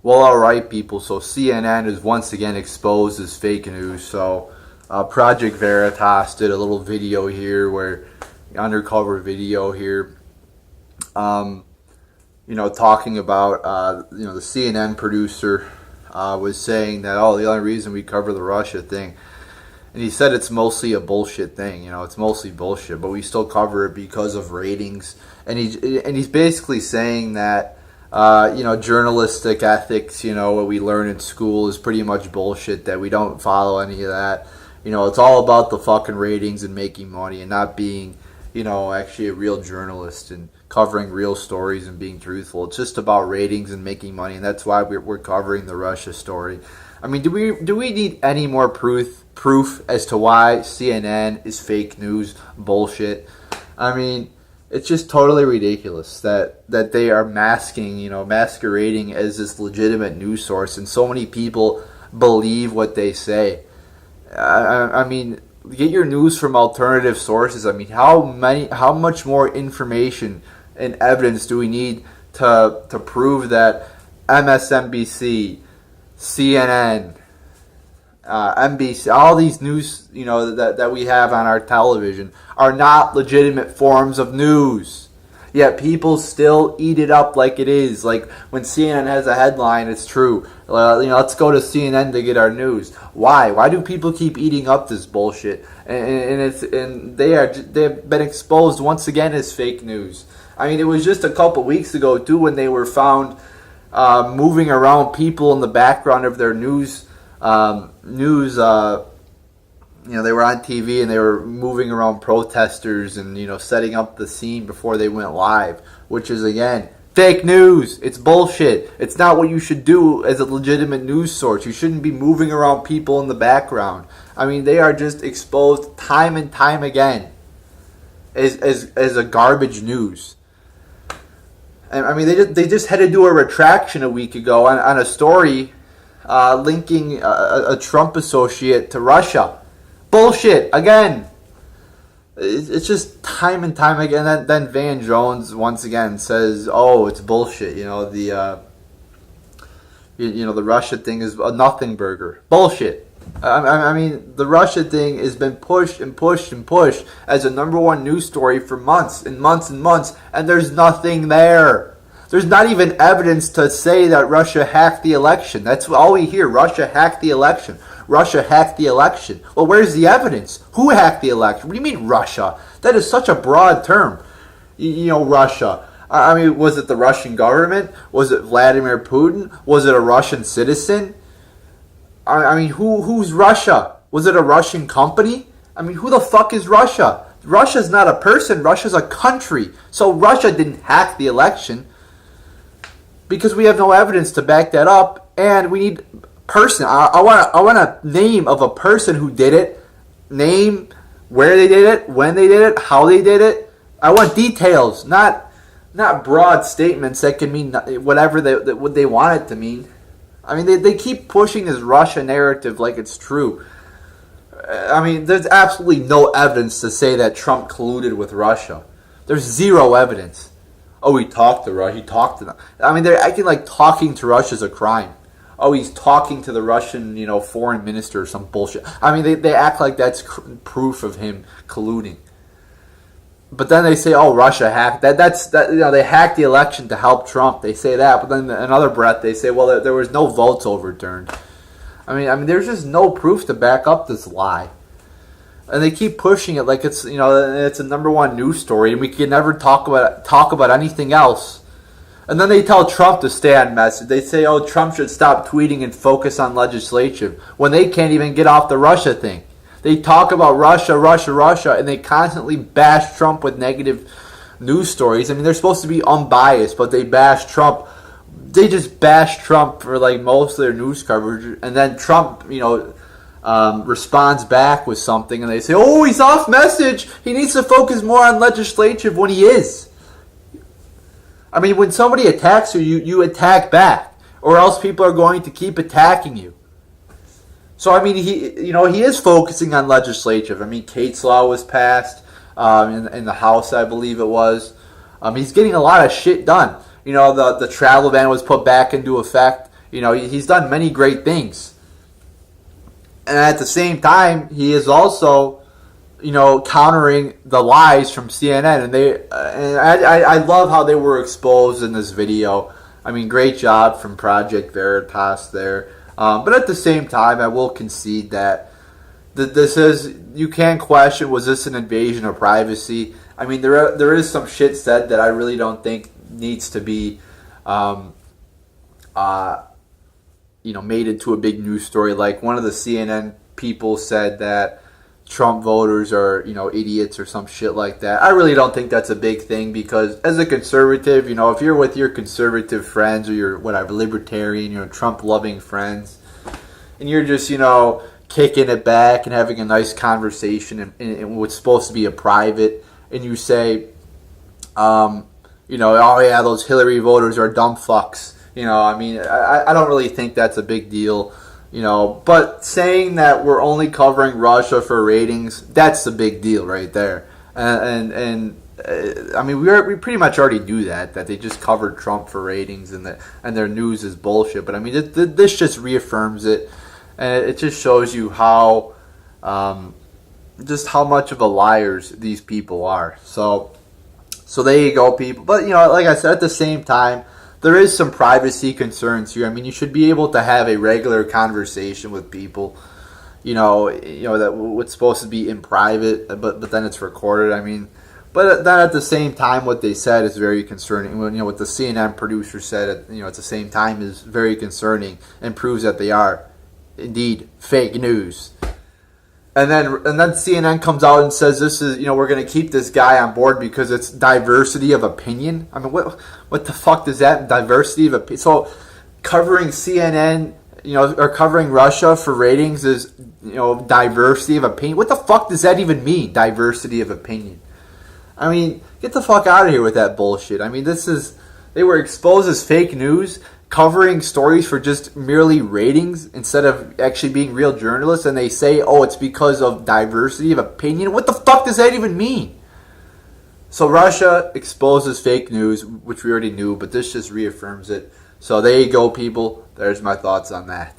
Well, all right, people. So CNN is once again exposed as fake news. So Project Veritas did a little video here, where undercover video here, talking about the CNN producer was saying that the only reason we cover the Russia thing, and he said it's mostly a bullshit thing. It's mostly bullshit, but we still cover it because of ratings. And he's basically saying that. Journalistic ethics, what we learn in school is pretty much bullshit, that we don't follow any of that. It's all about the fucking ratings and making money and not being, actually a real journalist and covering real stories and being truthful. It's just about ratings and making money, and that's why we're covering the Russia story. I mean, do we need any more proof as to why CNN is fake news bullshit? I mean, it's just totally ridiculous that they are masquerading as this legitimate news source, and so many people believe what they say. I mean, get your news from alternative sources. I mean, how much more information and evidence do we need to prove that MSNBC, CNN, NBC, all these news, that we have on our television are not legitimate forms of news? Yet people still eat it up like it is. Like when CNN has a headline, it's true. Let's go to CNN to get our news. Why? Why do people keep eating up this bullshit? And they've been exposed once again as fake news. I mean, it was just a couple weeks ago too when they were found moving around people in the background of their news. They were on TV and they were moving around protesters and, setting up the scene before they went live, which is, again, fake news. It's bullshit. It's not what you should do as a legitimate news source. You shouldn't be moving around people in the background. I mean, they are just exposed time and time again as a garbage news. And I mean, they just had to do a retraction a week ago on a story linking a Trump associate to Russia. Bullshit again. It's just time and time again. Then Van Jones once again says, "Oh, it's bullshit." The Russia thing is a nothing burger. Bullshit. I mean, the Russia thing has been pushed and pushed and pushed as a number one news story for months and months and months, and there's nothing there. There's not even evidence to say that Russia hacked the election. That's all we hear. Russia hacked the election. Russia hacked the election. Well, where's the evidence? Who hacked the election? What do you mean Russia? That is such a broad term. Russia. I mean, was it the Russian government? Was it Vladimir Putin? Was it a Russian citizen? I mean, who's Russia? Was it a Russian company? I mean, who the fuck is Russia? Russia's not a person. Russia's a country. So Russia didn't hack the election because we have no evidence to back that up, and we need person. I want a name of a person who did it, name where they did it, when they did it, how they did it. I want details, not broad statements that can mean whatever what they want it to mean. I mean, they keep pushing this Russia narrative like it's true. I mean, there's absolutely no evidence to say that Trump colluded with Russia. There's zero evidence. Oh, he talked to Russia. He talked to them. I mean, they're acting like talking to Russia is a crime. Oh, he's talking to the Russian, foreign minister or some bullshit. I mean, they act like that's proof of him colluding. But then they say, oh, Russia hacked. They hacked the election to help Trump. They say that. But then in another breath, they say, well, there was no votes overturned. I mean, there's just no proof to back up this lie. And they keep pushing it like it's, it's a number one news story, and we can never talk about anything else. And then they tell Trump to stay on message. They say, oh, Trump should stop tweeting and focus on legislative, when they can't even get off the Russia thing. They talk about Russia, Russia, Russia, and they constantly bash Trump with negative news stories. I mean, they're supposed to be unbiased, but they bash Trump. They just bash Trump for like most of their news coverage, and then Trump, responds back with something, and they say, oh, he's off message. He needs to focus more on legislative, when he is. I mean, when somebody attacks you, you attack back, or else people are going to keep attacking you. So, I mean, he is focusing on legislative. I mean, Kate's Law was passed in the House, I believe it was. He's getting a lot of shit done. The travel ban was put back into effect. He's done many great things. And at the same time, he is also, countering the lies from CNN. And I love how they were exposed in this video. I mean, great job from Project Veritas there. But at the same time, I will concede that this is, you can question, was this an invasion of privacy? I mean, there is some shit said that I really don't think needs to be, made into a big news story. Like one of the CNN people said that Trump voters are, idiots or some shit like that. I really don't think that's a big thing because as a conservative, if you're with your conservative friends or your whatever libertarian, Trump loving friends, and you're just, kicking it back and having a nice conversation in what's supposed to be a private, and you say, oh yeah, those Hillary voters are dumb fucks. I don't really think that's a big deal. But saying that we're only covering Russia for ratings, that's the big deal right there. And I mean, we pretty much already knew that they just covered Trump for ratings and their news is bullshit. But I mean, this just reaffirms it, and it just shows you how just how much of a liars these people are. So there you go, people. But like I said, at the same time, there is some privacy concerns here. I mean, you should be able to have a regular conversation with people, that what's supposed to be in private, but then it's recorded. I mean, but then at the same time, what they said is very concerning. What the CNN producer said, at the same time is very concerning and proves that they are indeed fake news. And then CNN comes out and says this is, we're going to keep this guy on board because it's diversity of opinion. I mean, what the fuck does that diversity of opinion? So covering CNN, or covering Russia for ratings is, diversity of opinion. What the fuck does that even mean? Diversity of opinion. I mean, get the fuck out of here with that bullshit. I mean, they were exposed as fake news, covering stories for just merely ratings instead of actually being real journalists, and they say, oh, it's because of diversity of opinion. What the fuck does that even mean? So Russia exposes fake news, which we already knew, but this just reaffirms it. So there you go, people. There's my thoughts on that.